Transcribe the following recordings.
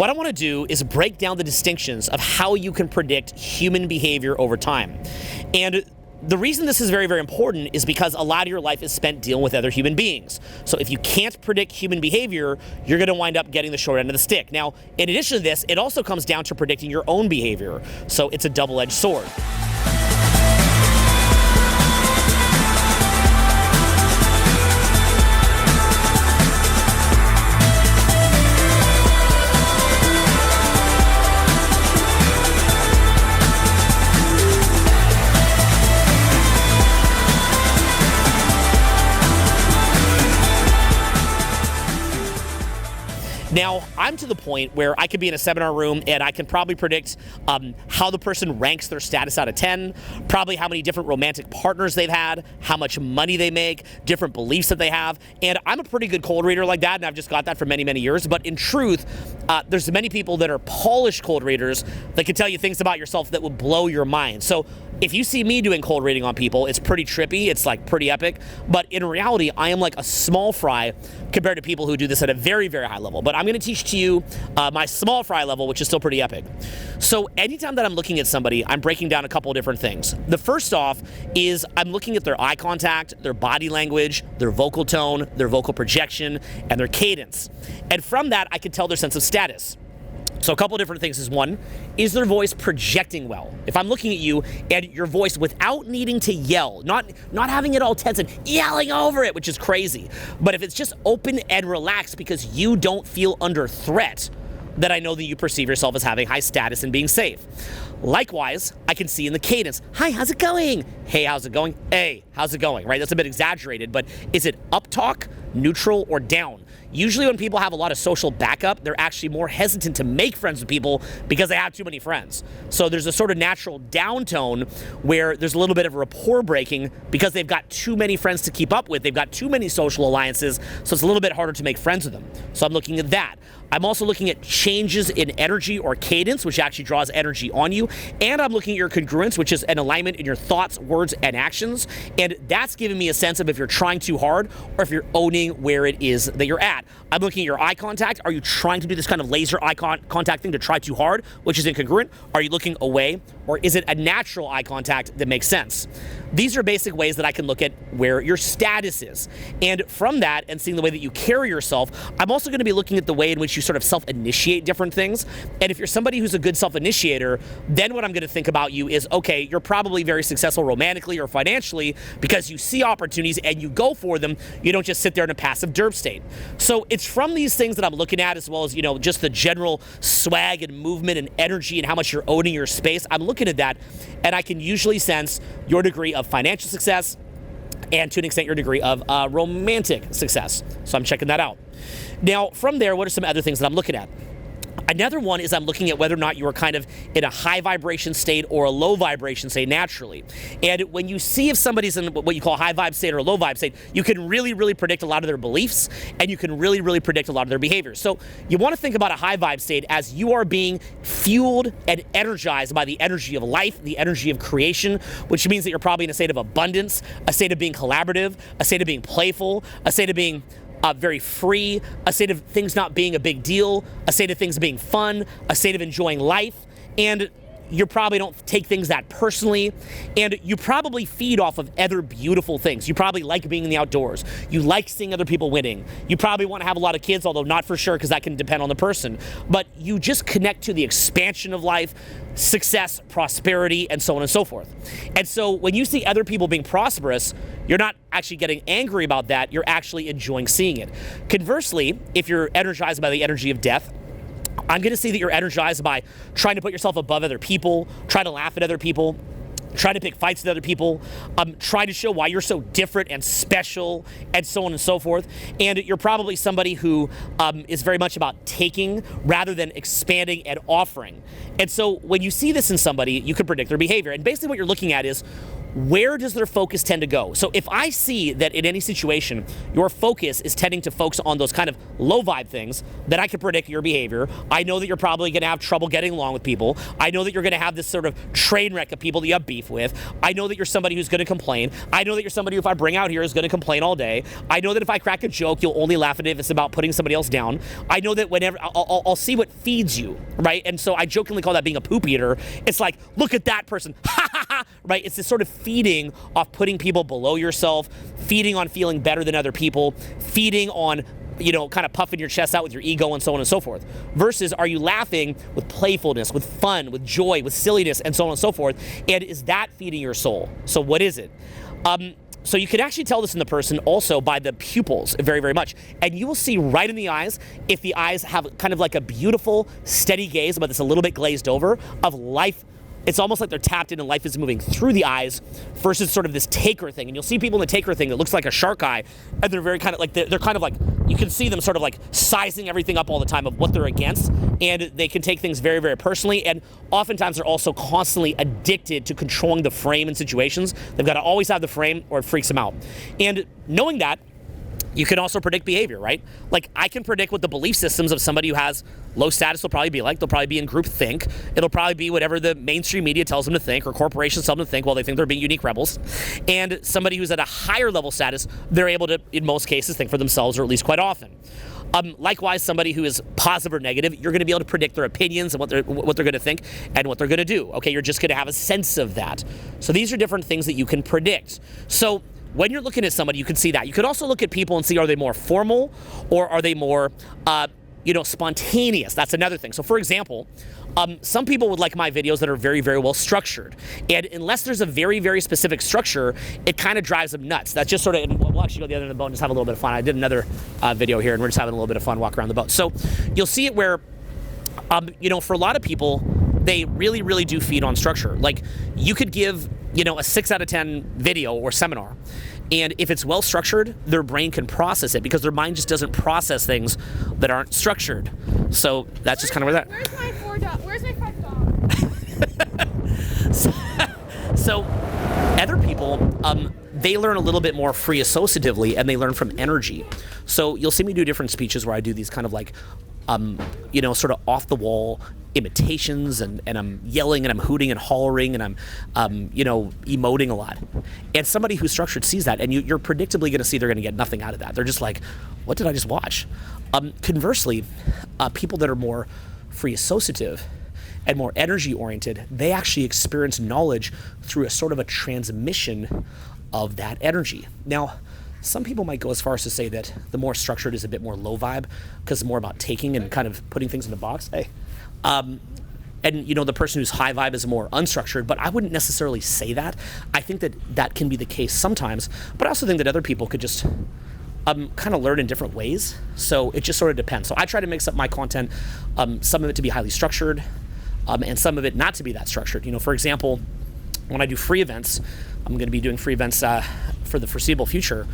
What I want to do is break down the distinctions of how you can predict human behavior over time. And the reason this is very, very important is because a lot of your life is spent dealing with other human beings. So if you can't predict human behavior, you're going to wind up getting the short end of the stick. Now, in addition to this, it also comes down to predicting your own behavior. So it's a double-edged sword. Now, I'm to the point where I could be in a seminar room and I can probably predict how the person ranks their status out of 10, probably how many different romantic partners they've had, how much money they make, different beliefs that they have. And I'm a pretty good cold reader like that, and I've just got that for many, many years. But in truth, there's many people that are polished cold readers that can tell you things about yourself that will blow your mind. So if you see me doing cold reading on people, it's pretty trippy, it's like pretty epic, but in reality, I am like a small fry compared to people who do this at a very, very high level. But I'm gonna teach to you my small fry level, which is still pretty epic. So anytime that I'm looking at somebody, I'm breaking down a couple of different things. The first off is I'm looking at their eye contact, their body language, their vocal tone, their vocal projection, and their cadence. And from that, I can tell their sense of status. So a couple of different things is one, is their voice projecting well? If I'm looking at you and your voice without needing to yell, not having it all tense and yelling over it, which is crazy, but if it's just open and relaxed because you don't feel under threat, then I know that you perceive yourself as having high status and being safe. Likewise, I can see in the cadence, hi, how's it going? Hey, how's it going? Hey, how's it going, right? That's a bit exaggerated, but is it up talk, neutral, or down? Usually when people have a lot of social backup, they're actually more hesitant to make friends with people because they have too many friends. So there's a sort of natural down tone where there's a little bit of rapport breaking because they've got too many friends to keep up with. They've got too many social alliances, so it's a little bit harder to make friends with them. So I'm looking at that. I'm also looking at changes in energy or cadence, which actually draws energy on you. And I'm looking at your congruence, which is an alignment in your thoughts, words, and actions. And that's giving me a sense of if you're trying too hard or if you're owning where it is that you're at. I'm looking at your eye contact. Are you trying to do this kind of laser eye contact thing to try too hard, which is incongruent? Are you looking away? Or is it a natural eye contact that makes sense? These are basic ways that I can look at where your status is. And from that, and seeing the way that you carry yourself, I'm also going to be looking at the way in which you sort of self-initiate different things. And if you're somebody who's a good self-initiator, then what I'm going to think about you is, okay, you're probably very successful romantically or financially because you see opportunities and you go for them. You don't just sit there in a passive derp state. So it's from these things that I'm looking at, as well as, just the general swag and movement and energy and how much you're owning your space. I'm looking at that, and I can usually sense your degree of financial success and, to an extent, your degree of romantic success. So I'm checking that out. Now, from there, what are some other things that I'm looking at? Another one is I'm looking at whether or not you are kind of in a high vibration state or a low vibration state naturally. And when you see if somebody's in what you call a high vibe state or a low vibe state, you can really, really predict a lot of their beliefs, and you can really, really predict a lot of their behaviors. So you want to think about a high vibe state as you are being fueled and energized by the energy of life, the energy of creation, which means that you're probably in a state of abundance, a state of being collaborative, a state of being playful, a state of being very free, a state of things not being a big deal, a state of things being fun, a state of enjoying life, and you probably don't take things that personally, and you probably feed off of other beautiful things. You probably like being in the outdoors. You like seeing other people winning. You probably want to have a lot of kids, although not for sure because that can depend on the person. But you just connect to the expansion of life, success, prosperity, and so on and so forth. And so when you see other people being prosperous, you're not actually getting angry about that. You're actually enjoying seeing it. Conversely, if you're energized by the energy of death, I'm going to see that you're energized by trying to put yourself above other people, trying to laugh at other people, trying to pick fights with other people, trying to show why you're so different and special, and so on and so forth. And you're probably somebody who is very much about taking rather than expanding and offering. And so when you see this in somebody, you can predict their behavior. And basically what you're looking at is, where does their focus tend to go? So if I see that in any situation, your focus is tending to focus on those kind of low vibe things, then I can predict your behavior. I know that you're probably going to have trouble getting along with people. I know that you're going to have this sort of train wreck of people that you have beef with. I know that you're somebody who's going to complain. I know that you're somebody who, if I bring out here, is going to complain all day. I know that if I crack a joke, you'll only laugh at it if it's about putting somebody else down. I know that whenever I'll see what feeds you, right? And so I jokingly call that being a poop eater. It's like, look at that person, ha ha ha, right? It's this sort of feeding off putting people below yourself, feeding on feeling better than other people, feeding on, you know, kind of puffing your chest out with your ego and so on and so forth. Versus, are you laughing with playfulness, with fun, with joy, with silliness, and so on and so forth? And is that feeding your soul? So what is it? So you can actually tell this in the person also by the pupils very, very much. And you will see right in the eyes, if the eyes have kind of like a beautiful, steady gaze, but it's a little bit glazed over, of life. It's almost like they're tapped in and life is moving through the eyes versus sort of this taker thing. And you'll see people in the taker thing that looks like a shark eye, and they're very kind of like, they're kind of like, you can see them sort of like sizing everything up all the time of what they're against, and they can take things very, very personally, and oftentimes they're also constantly addicted to controlling the frame in situations. They've got to always have the frame or it freaks them out. And knowing that, you can also predict behavior, right? Like, I can predict what the belief systems of somebody who has low status will probably be like. They'll probably be in group think. It'll probably be whatever the mainstream media tells them to think, or corporations tell them to think while they think they're being unique rebels. And somebody who's at a higher level status, they're able to, in most cases, think for themselves, or at least quite often. Likewise, somebody who is positive or negative, you're going to be able to predict their opinions and what they're going to think and what they're going to do. Okay, you're just going to have a sense of that. So these are different things that you can predict. So when you're looking at somebody, you can see that. You could also look at people and see, are they more formal or are they more, spontaneous? That's another thing. So for example, some people would like my videos that are very, very well structured. And unless there's a very, very specific structure, it kind of drives them nuts. That's just sort of, and we'll actually go the other end of the boat and just have a little bit of fun. I did another video here and we're just having a little bit of fun walk around the boat. So you'll see it where, for a lot of people, they really, really do feed on structure. Like, you could give, a 6 out of 10 video or seminar, and if it's well structured, their brain can process it because their mind just doesn't process things that aren't structured. So that's just kind of where that. Where's my 5 dog? So other people, they learn a little bit more free associatively, and they learn from energy. So you'll see me do different speeches where I do these kind of like, sort of off the wall imitations, and I'm yelling and I'm hooting and hollering and I'm emoting a lot. And somebody who's structured sees that, and you're predictably going to see they're going to get nothing out of that. They're just like, what did I just watch? Conversely, people that are more free associative and more energy oriented, they actually experience knowledge through a sort of a transmission of that energy. Now, some people might go as far as to say that the more structured is a bit more low vibe because it's more about taking and kind of putting things in the box. Hey. And the person who's high vibe is more unstructured, but I wouldn't necessarily say that. I think that can be the case sometimes, but I also think that other people could just kind of learn in different ways. So it just sort of depends. So I try to mix up my content, some of it to be highly structured, and some of it not to be that structured. For example, when I do free events, I'm going to be doing free events for the foreseeable future.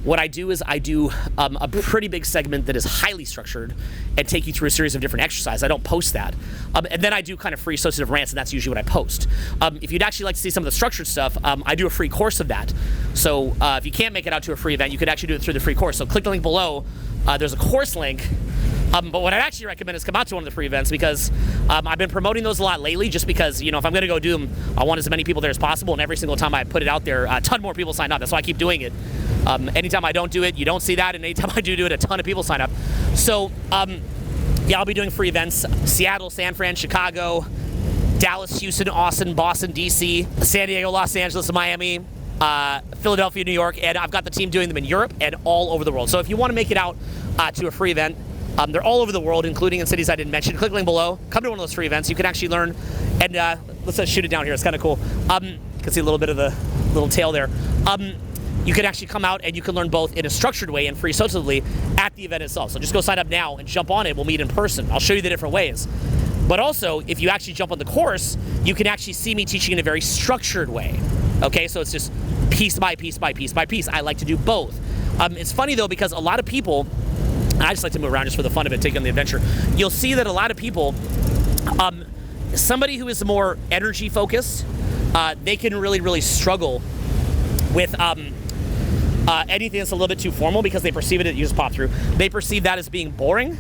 What I do is I do a pretty big segment that is highly structured and take you through a series of different exercises. I don't post that. And then I do kind of free associative rants, and that's usually what I post. If you'd actually like to see some of the structured stuff, I do a free course of that. So if you can't make it out to a free event, you could actually do it through the free course. So click the link below. There's a course link. But what I'd actually recommend is come out to one of the free events because I've been promoting those a lot lately just because, if I'm going to go do them, I want as many people there as possible. And every single time I put it out there, a ton more people sign up. That's why I keep doing it. Anytime I don't do it, you don't see that. And anytime I do it, a ton of people sign up. So, I'll be doing free events. Seattle, San Fran, Chicago, Dallas, Houston, Austin, Boston, DC, San Diego, Los Angeles, Miami, Philadelphia, New York. And I've got the team doing them in Europe and all over the world. So if you want to make it out to a free event, they're all over the world, including in cities I didn't mention. Click the link below. Come to one of those free events. You can actually learn. And let's just shoot it down here. It's kind of cool. You can see a little bit of the little tail there. You can actually come out and you can learn both in a structured way and free associatively at the event itself. So just go sign up now and jump on it. We'll meet in person. I'll show you the different ways. But also, if you actually jump on the course, you can actually see me teaching in a very structured way. Okay, so it's just piece by piece by piece by piece. I like to do both. It's funny though, because a lot of people, I just like to move around just for the fun of it, take on the adventure. You'll see that a lot of people, somebody who is more energy focused, they can really, really struggle with anything that's a little bit too formal because they perceive it, you just pop through, they perceive that as being boring.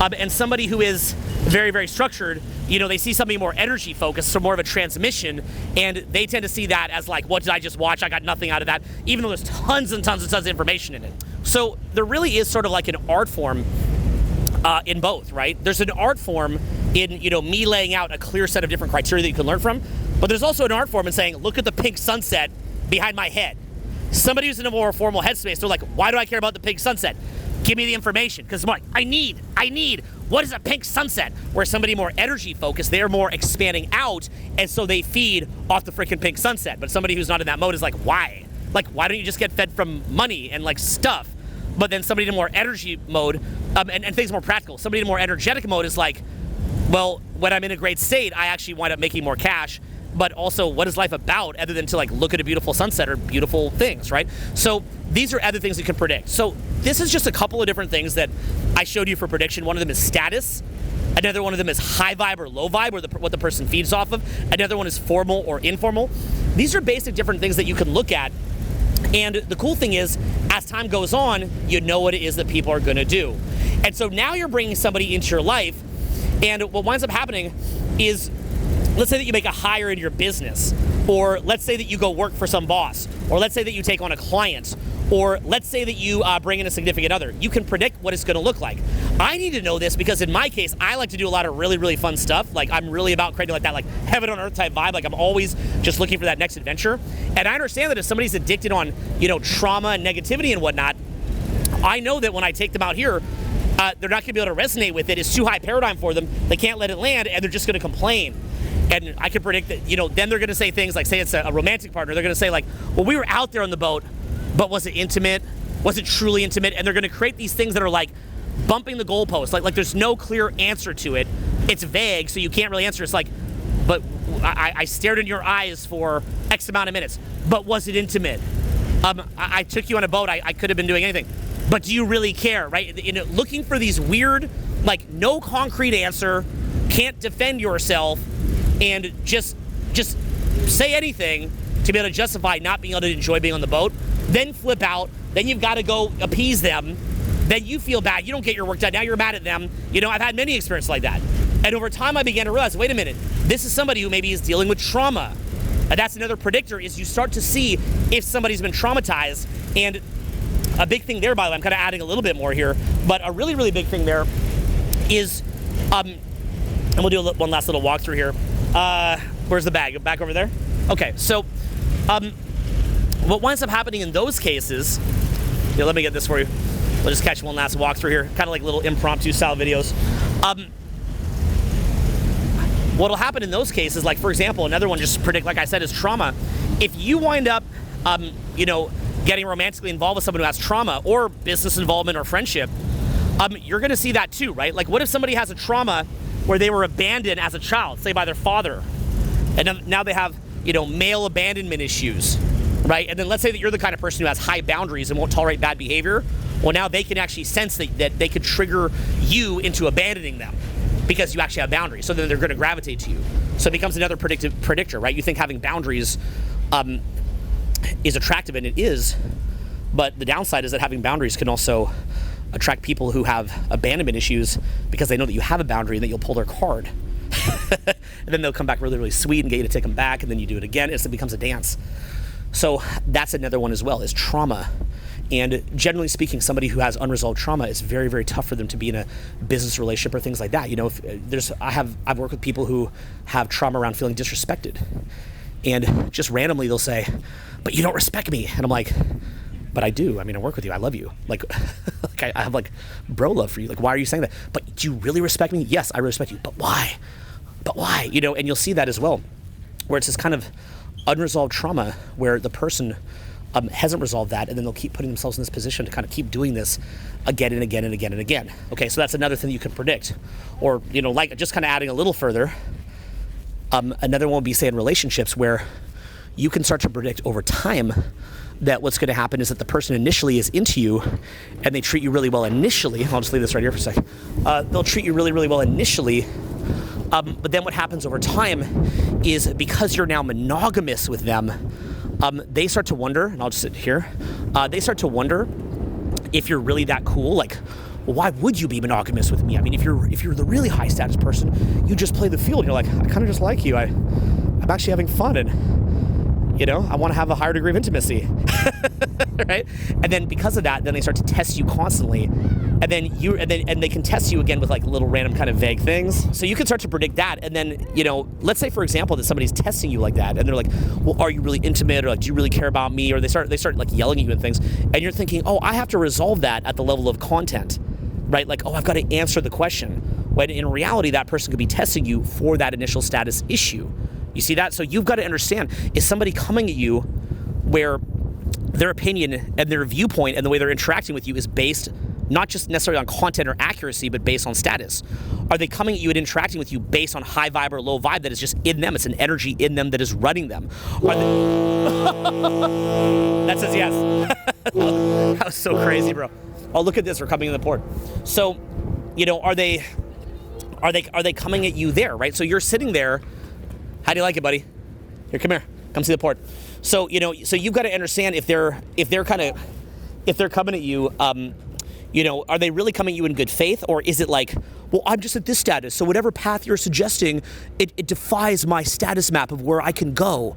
And somebody who is very, very structured, they see something more energy focused, so more of a transmission, and they tend to see that as like, what did I just watch? I got nothing out of that, even though there's tons and tons and tons of information in it. So there really is sort of like an art form in both, right? There's an art form in, me laying out a clear set of different criteria that you can learn from, but there's also an art form in saying, look at the pink sunset behind my head. Somebody who's in a more formal headspace, they're like, why do I care about the pink sunset? Give me the information, because I'm like, I need, what is a pink sunset? Where somebody more energy focused, they're more expanding out, and so they feed off the freaking pink sunset. But somebody who's not in that mode is like, why? Like, why don't you just get fed from money and like stuff? But then somebody in a more energy mode, and things more practical, somebody in a more energetic mode is like, well, when I'm in a great state, I actually wind up making more cash. But also, what is life about other than to like look at a beautiful sunset or beautiful things, right? So these are other things you can predict. So this is just a couple of different things that I showed you for prediction. One of them is status. Another one of them is high vibe or low vibe, or what the person feeds off of. Another one is formal or informal. These are basic different things that you can look at. And the cool thing is, as time goes on, you know what it is that people are going to do. And so now you're bringing somebody into your life, and what winds up happening is, let's say that you make a hire in your business, or let's say that you go work for some boss, or let's say that you take on a client, or let's say that you bring in a significant other. You can predict what it's going to look like. I need to know this because in my case, I like to do a lot of really, really fun stuff. Like, I'm really about creating like that, like heaven on earth type vibe. Like, I'm always just looking for that next adventure. And I understand that if somebody's addicted on, trauma and negativity and whatnot, I know that when I take them out here, they're not going to be able to resonate with it. It's too high paradigm for them. They can't let it land, and they're just going to complain. And I can predict that, then they're going to say things like, say it's a romantic partner, they're going to say like, well, we were out there on the boat, but was it intimate? Was it truly intimate? And they're going to create these things that are like bumping the goalpost. Like there's no clear answer to it. It's vague, so you can't really answer. It's like, but I stared in your eyes for X amount of minutes, but was it intimate? I took you on a boat, I could have been doing anything. But do you really care, right? Looking for these weird, like no concrete answer, can't defend yourself, and just say anything to be able to justify not being able to enjoy being on the boat, then flip out, then you've got to go appease them, then you feel bad, you don't get your work done, now you're mad at them. I've had many experiences like that. And over time I began to realize, wait a minute, this is somebody who maybe is dealing with trauma. And that's another predictor, is you start to see if somebody's been traumatized. And a big thing there, by the way, I'm kind of adding a little bit more here, but a really, really big thing there is, and we'll do one last little walkthrough here. Where's the bag? Back over there? Okay, so what winds up happening in those cases, let me get this for you. We'll just catch one last walkthrough here, kind of like little impromptu style videos. What'll happen in those cases, like for example, another one just predict, like I said, is trauma. If you wind up, getting romantically involved with someone who has trauma, or business involvement or friendship, you're gonna see that too, right? Like, what if somebody has a trauma where they were abandoned as a child, say by their father, and now they have, male abandonment issues, right? And then let's say that you're the kind of person who has high boundaries and won't tolerate bad behavior. Well, now they can actually sense that they could trigger you into abandoning them because you actually have boundaries. So then they're going to gravitate to you. So it becomes another predictor, right? You think having boundaries is attractive, and it is, but the downside is that having boundaries can also attract people who have abandonment issues because they know that you have a boundary and that you'll pull their card. And then they'll come back really, really sweet and get you to take them back, and then you do it again. It becomes a dance. So that's another one as well, is trauma. And generally speaking, somebody who has unresolved trauma, it's very, very tough for them to be in a business relationship or things like that. I've worked with people who have trauma around feeling disrespected, and just randomly they'll say, "But you don't respect me," and I'm like, "But I do. I mean, I work with you. I love you. Like, I have like bro love for you. Like, why are you saying that? But do you really respect me? Yes, I really respect you. But why? But why? And you'll see that as well, where it's this kind of unresolved trauma where the person hasn't resolved that, and then they'll keep putting themselves in this position to kind of keep doing this again and again and again and again. Okay, so that's another thing you can predict. Or, like just kind of adding a little further, another one would be, say, in relationships, where you can start to predict over time that what's going to happen is that the person initially is into you and they treat you really well initially. I'll just leave this right here for a second. They'll treat you really, really well initially, But then what happens over time is because you're now monogamous with them, they start to wonder, and I'll just sit here, they start to wonder if you're really that cool. Like, well, why would you be monogamous with me? I mean, if you're the really high status person, you just play the field. You're like, I kind of just like you. I'm actually having fun, and I want to have a higher degree of intimacy, right? And then because of that, then they start to test you constantly, and then they can test you again with like little random kind of vague things. So you can start to predict that, and then let's say for example that somebody's testing you like that, and they're like, well, are you really intimate, or like, do you really care about me? Or they start like yelling at you and things, and you're thinking, oh, I have to resolve that at the level of content, right? Like, oh, I've got to answer the question. When in reality, that person could be testing you for that initial status issue. You see that? So you've got to understand, is somebody coming at you where their opinion and their viewpoint and the way they're interacting with you is based not just necessarily on content or accuracy, but based on status? Are they coming at you and interacting with you based on high vibe or low vibe that is just in them? It's an energy in them that is running them. Are they... That says yes. That was so crazy, bro. Oh, look at this. We're coming in the port. So, are they coming at you there, right? So you're sitting there. How do you like it, buddy? Here, come here. Come see the port. So, so you've got to understand if they're coming at you, are they really coming at you in good faith, or is it like, well, I'm just at this status, so whatever path you're suggesting, it defies my status map of where I can go.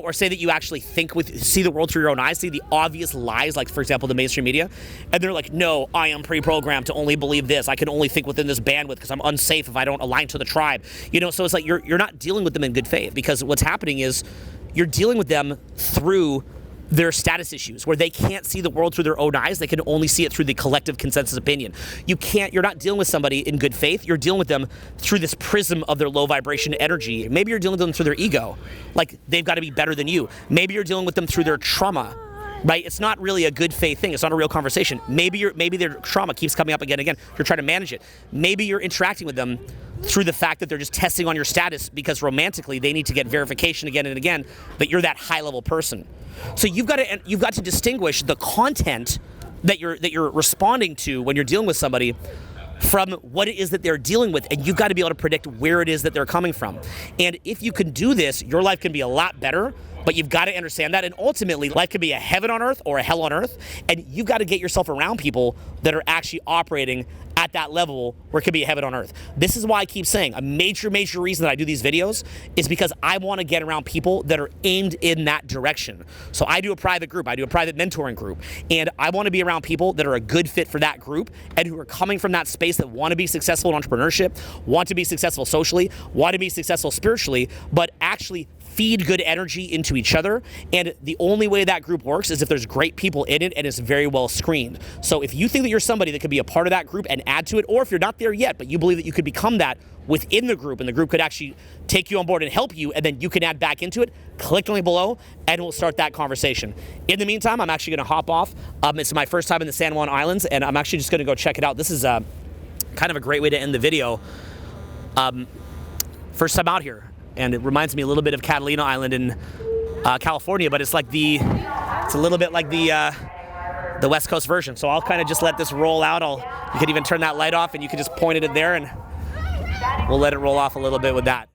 Or say that you actually see the world through your own eyes, see the obvious lies, like, for example, the mainstream media, and they're like, no, I am pre-programmed to only believe this. I can only think within this bandwidth because I'm unsafe if I don't align to the tribe. So it's like you're not dealing with them in good faith, because what's happening is you're dealing with them through their status issues, where they can't see the world through their own eyes. They can only see it through the collective consensus opinion. You're not dealing with somebody in good faith. You're dealing with them through this prism of their low vibration energy. Maybe you're dealing with them through their ego, like they've got to be better than you. Maybe you're dealing with them through their trauma, right? It's not really a good faith thing. It's not a real conversation. Maybe their trauma keeps coming up again and again. You're trying to manage it. Maybe you're interacting with them through the fact that they're just testing on your status because romantically they need to get verification again and again that you're that high level person. So you've got to distinguish the content that you're responding to when you're dealing with somebody from what it is that they're dealing with, and you've got to be able to predict where it is that they're coming from. And if you can do this, your life can be a lot better. But you've got to understand that, and ultimately, life could be a heaven on earth or a hell on earth, and you've got to get yourself around people that are actually operating at that level where it could be a heaven on earth. This is why I keep saying a major reason that I do these videos is because I want to get around people that are aimed in that direction. So I do a private group, I do a private mentoring group, and I want to be around people that are a good fit for that group and who are coming from that space that want to be successful in entrepreneurship, want to be successful socially, want to be successful spiritually, but actually feed good energy into each other. And the only way that group works is if there's great people in it and it's very well screened. So if you think that you're somebody that could be a part of that group and add to it, or if you're not there yet, but you believe that you could become that within the group and the group could actually take you on board and help you, and then you can add back into it, click the link below and we'll start that conversation. In the meantime, I'm actually going to hop off. It's my first time in the San Juan Islands, and I'm actually just going to go check it out. This is kind of a great way to end the video. First time out here. And it reminds me a little bit of Catalina Island in California, but it's a little bit like the West Coast version. So I'll kind of just let this roll out. You could even turn that light off and you could just point it at there, and we'll let it roll off a little bit with that.